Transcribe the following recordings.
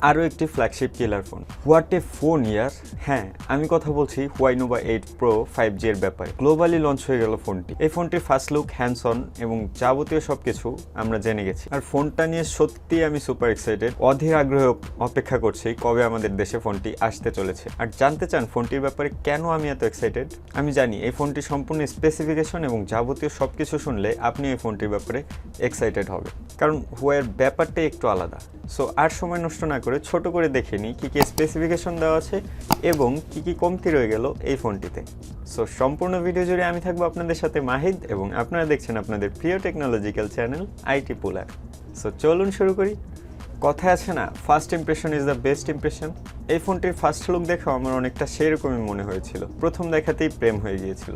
আরও একটি flagship killer phone. What a phone ইয়ার! হ্যাঁ, আমি কথা বলছি huawei Nova 8 Pro 5G এর ব্যাপারে। গ্লোবালি লঞ্চ হয়ে গেল ফোনটি। এই ফোনটির ফার্স্ট লুক, হ্যান্ডস অন এবং যাবতীয় সবকিছু আমরা জেনে গেছি। আর ফোনটা নিয়ে সত্যিই আমি সুপার এক্সাইটেড। অধীর আগ্রহে অপেক্ষা করছি কবে আমাদের দেশে ফোনটি আসতে চলেছে। আর জানতে চান ফোনটির ব্যাপারে কেন আমি এত এক্সাইটেড? আমি জানি এই ফোনটি সম্পূর্ণ স্পেসিফিকেশন এবং যাবতীয় সবকিছু শুনলে আপনি এই ফোনটির ব্যাপারে এক্সাইটেড হবে, কারণ হুয়াইয়ের ব্যাপারটাই একটু আলাদা। সো আর সময় নষ্ট না করে ছোট করে দেখে নিই কী কী স্পেসিফিকেশন দেওয়া আছে এবং কী কী কমতি রয়ে গেল এই ফোনটিতে। সো সম্পূর্ণ ভিডিও জুড়ে আমি থাকবো আপনাদের সাথে মাহিদ, এবং আপনারা দেখছেন আপনাদের প্রিয় টেকনোলজিক্যাল চ্যানেল আইটি পুলার। সো চলুন শুরু করি। কথায় আছে না, first impression is the best impression. এই ফোনটির ফার্স্ট লুক দেখেও আমার অনেকটা সেরকমই মনে হয়েছিল, প্রথম দেখাতেই প্রেম হয়ে গিয়েছিল।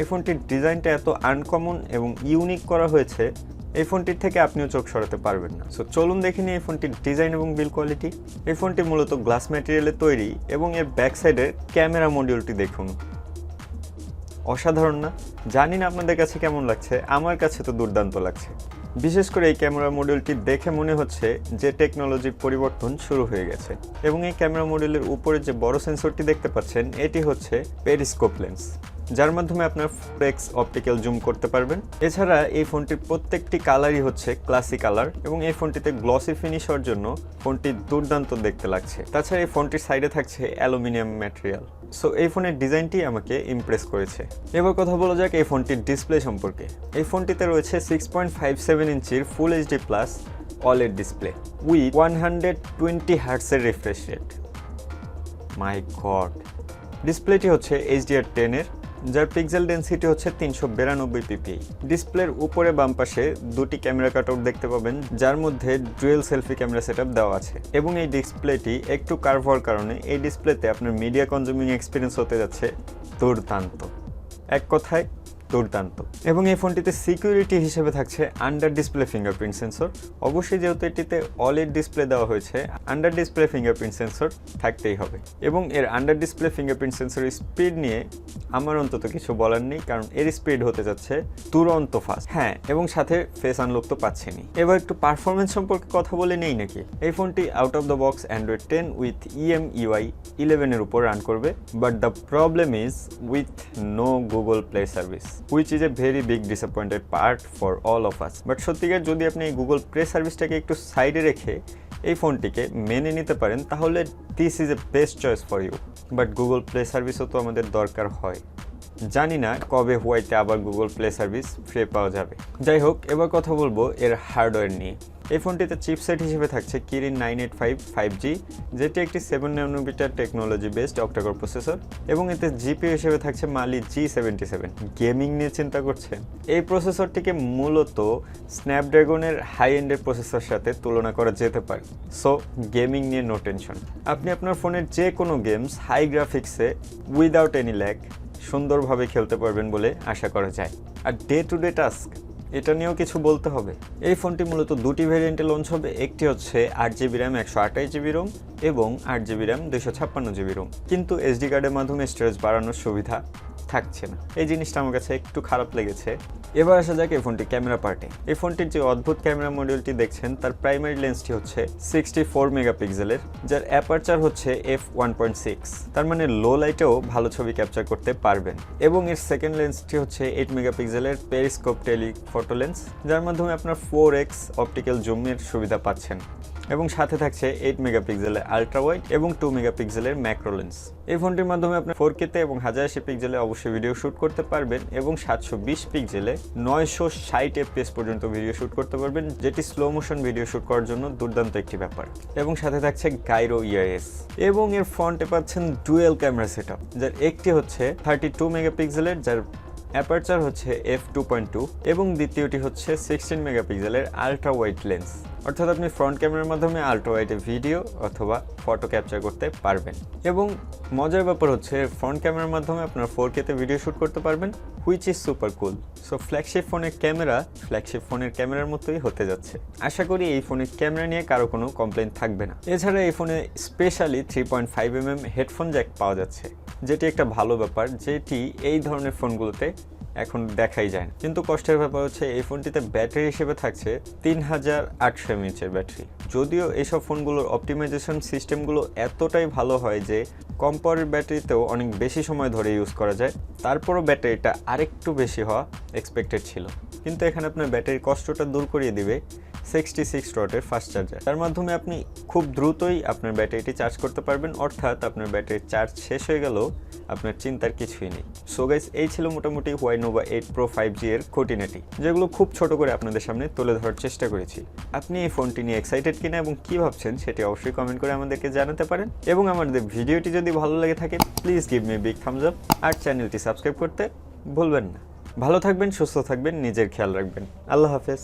এই ফোনটির ডিজাইনটা এত আনকমন এবং ইউনিক করা হয়েছে, এই ফোনটির থেকে আপনিও চোখ সরাতে পারবেন না। সো চলুন দেখে নিই এই ফোনটির ডিজাইন এবং বিল্ড কোয়ালিটি। এই ফোনটি মূলত গ্লাস ম্যাটেরিয়ালে তৈরি এবং এর ব্যাক সাইডের ক্যামেরা মডিউলটি দেখুন, অসাধারণ না? জানি না আপনাদের কাছে কেমন লাগছে, আমার কাছে তো দুর্দান্ত লাগছে। বিশেষ করে এই ক্যামেরা মডিউলটি দেখে মনে হচ্ছে যে টেকনোলজির পরিবর্তন শুরু হয়ে গেছে। এবং এই ক্যামেরা মডিউলের উপরে যে বড় সেন্সরটি দেখতে পাচ্ছেন, এটি হচ্ছে পেরিস্কোপ লেন্স, যার মাধ্যমে আপনার 4x অপটিক্যাল জুম করতে পারবেন। এছাড়া এই ফোনটির প্রত্যেকটি কালারই হচ্ছে ক্লাসিক কালার, এবং এই ফোনটিতে গ্লসি ফিনিশ হওয়ার জন্য ফোনটি দুর্দান্ত দেখতে লাগছে। তাছাড়া এই ফোনটির সাইডে থাকছে অ্যালুমিনিয়াম ম্যাটেরিয়াল। সো এই ফোনের ডিজাইনটি আমাকে ইমপ্রেস করেছে। এবার কথা বলা যাক এই ফোনটির ডিসপ্লে সম্পর্কে। এই ফোনটিতে রয়েছে 6.57 ইঞ্চির full HD plus OLED display with 120 হার্টসের রিফ্রেশ রেট। My god! ডিসপ্লেটি হচ্ছে HDR10 যার পিক্সেল ডেন্সিটি হচ্ছে 392 ppi। ডিসপ্লের উপরে বাম পাশে দুটি ক্যামেরা কাটআউট দেখতে পাবেন, যার মধ্যে ডুয়েল সেলফি ক্যামেরা সেটআপ দেওয়া আছে। এবং এই ডিসপ্লেটি একটু কার্ভ হওয়ার কারণে এই ডিসপ্লেতে আপনার মিডিয়া কনজিউমিং এক্সপিরিয়েন্স হতে যাচ্ছে দুর্দান্ত। এক কথায় দুর্দান্ত। এবং এই ফোনটিতে সিকিউরিটি হিসেবে থাকছে আন্ডার ডিসপ্লে ফিঙ্গারপ্রিন্ট সেন্সর। অবশ্যই যেহেতু এটিতে OLED ডিসপ্লে দেওয়া হয়েছে, আন্ডার ডিসপ্লে ফিঙ্গারপ্রিন্ট সেন্সর থাকতেই হবে। এবং এর আন্ডার ডিসপ্লে ফিঙ্গারপ্রিন্ট সেন্সরের স্পিড নিয়ে আমার অন্তত কিছু বলার নেই, কারণ এর স্পিড হতে যাচ্ছে দুরন্ত ফাস্ট। হ্যাঁ, এবং সাথে ফেস আনলক তো পাচ্ছেনই। এবার একটু পারফরমেন্স সম্পর্কে কথা বলে নেই নাকি। এই ফোনটি out of the box Android 10 with EMUI 11 এর উপর রান করবে, but the problem is with no Google Play service, which is a very big disappointed part for all of us. But সত্যিকার যদি আপনি এই গুগল প্লে সার্ভিসটাকে একটু সাইডে রেখে এই ফোনটিকে মেনে নিতে পারেন, তাহলে this is a best choice for you. But Google play সার্ভিসও তো আমাদের দরকার হয়। জানি না কবে হুয়াইতে আবার গুগল প্লে সার্ভিস ফ্রি পাওয়া যাবে। যাই হোক, এবার কথা বলবো এর হার্ডওয়্যার নিয়ে। এই ফোনটিতে চিপসেট হিসেবে থাকছে কিরিন 985 5G, যেটি একটি 7 nanometre technology based octacore processor, এবং এতে জিপিইউ হিসেবে থাকছে মালি G77। গেমিং নিয়ে চিন্তা করছেন? এই প্রসেসরটিকে মূলত স্ন্যাপড্রাগনের হাই এন্ডের প্রসেসরের সাথে তুলনা করা যেতে পারে। সো গেমিং নিয়ে নো টেনশন। আপনি আপনার ফোনের যে কোনো গেমস হাই গ্রাফিক্সে উইদাউট এনি ল্যাগ সুন্দরভাবে খেলতে পারবেন বলে আশা করা যায়। আর ডে টু ডে টাস্ক, এটা নিয়েও কিছু বলতে হবে। এই ফোনটি মূলত দুটি ভেরিয়েন্টে লঞ্চ হবে। একটি হচ্ছে 8GB RAM 128GB ROM এবং 8GB RAM 256GB ROM, কিন্তু SD কার্ডের মাধ্যমে স্টোরেজ বাড়ানোর সুবিধা থাকছে না। এই জিনিসটা আমার কাছে একটু খারাপ লেগেছে। এবার আসা যাক এই ফোনটি ক্যামেরা পার্টে। এই ফোনটির যে অদ্ভুত ক্যামেরা মডিউলটি দেখছেন, তার প্রাইমারি লেন্সটি হচ্ছে 64 মেগাপিক্সেলের, যার অ্যাপারচার হচ্ছে f1.6, তার মানে লো লাইটেও ভালো ছবি ক্যাপচার করতে পারবেন। এবং এর সেকেন্ড লেন্সটি হচ্ছে 8 মেগাপিক্সেলের পেরিস্কোপ টেলিফটো লেন্স, যার মাধ্যমে আপনার 4x অপটিক্যাল জুমের সুবিধা পাচ্ছেন। এবং সাথে থাকছে 8 মেগাপিক্সেলের আলট্রা ওয়াইড এবং 2 মেগাপিক্সেলের ম্যাক্রো লেন্স। এই ফোনটির মাধ্যমে আপনি 4K এবং 1080 পিক্সেলে অবশ্যই ভিডিও শ্যুট করতে পারবেন, এবং 720 পিক্সেলে 960 FPS পর্যন্ত ভিডিও শ্যুট করতে পারবেন, যেটি স্লো মোশন ভিডিও শ্যুট করার জন্য দুর্দান্ত একটি ব্যাপার। এবং সাথে থাকছে গাইরো EIS, এবং এর ফ্রন্টে পাচ্ছেন ডুয়েল ক্যামেরা সেটআপ, যার একটি হচ্ছে 32 মেগাপিক্সেলের, যার অ্যাপারচার হচ্ছে f2.2, এবং দ্বিতীয়টি হচ্ছে 16 মেগাপিক্সেলের আলট্রা ওয়াইড লেন্স। অর্থাৎ আপনি ফ্রন্ট ক্যামেরার মাধ্যমে আলট্রা ওয়াইডে ভিডিও অথবা ফটো ক্যাপচার করতে পারবেন। এবং মজার ব্যাপার হচ্ছে ফ্রন্ট ক্যামেরার মাধ্যমে আপনার 4K-তে ভিডিও শ্যুট করতে পারবেন, which is super cool. So flagship ফোনের ক্যামেরার মতোই হতে যাচ্ছে। আশা করি এই ফোনের ক্যামেরা নিয়ে কারো কোনো কমপ্লেন থাকবে না। এছাড়া এই ফোনে স্পেশালি 3.5mm হেডফোন জ্যাক পাওয়া যাচ্ছে, যেটি একটা ভালো ব্যাপার, যেটি এই ধরনের ফোনগুলোতে এখন দেখাই যায় না। কিন্তু কষ্টের ব্যাপার হচ্ছে এই ফোনটিতে ব্যাটারি হিসেবে থাকছে 3800 mAh ব্যাটারি। যদিও এইসব ফোনগুলোর অপটিমাইজেশন সিস্টেমগুলো এতটাই ভালো হয় যে কম পাওয়ারের ব্যাটারিতেও অনেক বেশি সময় ধরে ইউজ করা যায়, তারপরও ব্যাটারিটা আরেকটু বেশি হওয়া এক্সপেক্টেড ছিল। কিন্তু এখানে আপনার ব্যাটারির কষ্টটা দূর করিয়ে দিবে 66 ওয়াটের ফাস্ট চার্জার। তার মাধ্যমে আপনি খুব দ্রুতই আপনার ব্যাটারিটি চার্জ করতে পারবেন, অর্থাৎ আপনার ব্যাটারির চার্জ শেষ হয়ে গেলেও আপনার চিন্তার কিছুই নেই। সো গাইস, এই ছিল মোটামুটি Huawei Nova 8 Pro 5G এর খুঁটিনাটি, যেগুলো খুব ছোট করে আপনাদের সামনে তুলে ধরার চেষ্টা করেছি। আপনি এই ফোনটি নিয়ে এক্সাইটেড কিনা এবং কি ভাবছেন সেটি অবশ্যই কমেন্ট করে আমাদেরকে জানাতে পারেন। এবং আমাদের ভিডিওটি যদি ভালো লেগে থাকে please give me big thumbs up, আর চ্যানেলটি সাবস্ক্রাইব করতে ভুলবেন না। ভালো থাকবেন, সুস্থ থাকবেন, নিজের খেয়াল রাখবেন। আল্লাহ হাফেজ।